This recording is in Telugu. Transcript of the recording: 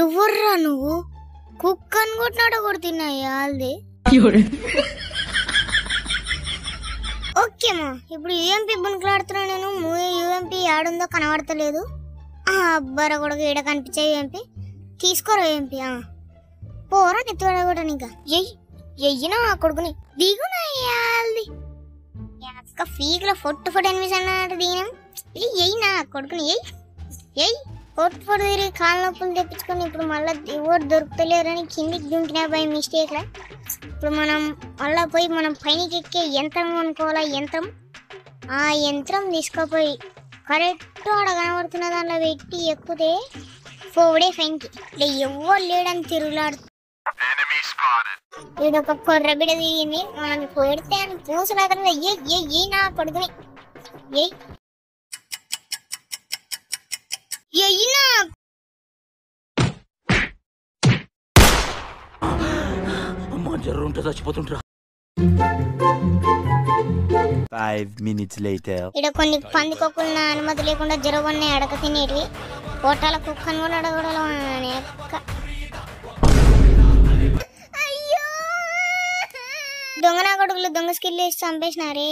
ఎవర్రా నువ్వు? కుక్కను కొట్టినాడు కొడుతున్నాయా వాళ్ళది. ఓకేమా, ఇప్పుడు యూఎంపీ బునుకులాడుతున్నా నేను. యూఎంపీ ఆడుందో కనబడతలేదు. అబ్బారా కొడుకు ఈడ కనిపించే యూఎంపీ తీసుకోరా. యూఎంపీ పోరా నెత్తివాడ కూడా ఇంకా ఎయ్యినా కొడుకుని దిగునాయాలి. ఫీకులో ఫొట్టు ఫోటో అనిపిస్తాను దిగినాం. ఎయ్యినా కొడుకుని ఎయ్ ఫొట్టు ఫోటో తిరిగి కాళ్ళ నొప్పులు తెప్పించుకొని ఇప్పుడు మళ్ళీ ఎవరు దొరుకుతలేరని కిందికి దుంకినా బై మిస్టేక్లా. ఇప్పుడు మనం మళ్ళీ పోయి మనం పైనకి ఎక్కే యంత్రం అనుకోవాలా. ఆ యంత్రం తీసుకుపోయి కరెక్ట్ ఆడ కనబడుతున్న దాంట్లో పెట్టి ఎక్కితే పోవడే ఫైన్కి. ఇట్లా ఎవరు లేడని తిరుగులాడు. ఇదొక కొర్ర బిడ దిగింది. మనం పెడితే అని పూసలాగా ఏ నా కొడుకుని ఎయ్యినా 5 minutes later. ఇక్కడ కొన్ని పందికొక్కుల అనుమతి లేకుండా జరగొన్న అడక తినేటివి కోటాల కుక్కను కూడా అడగడం. అయ్యో దొంగ నా కొడుకులు దొంగ స్కిల్ వేసి చంపేసినారే.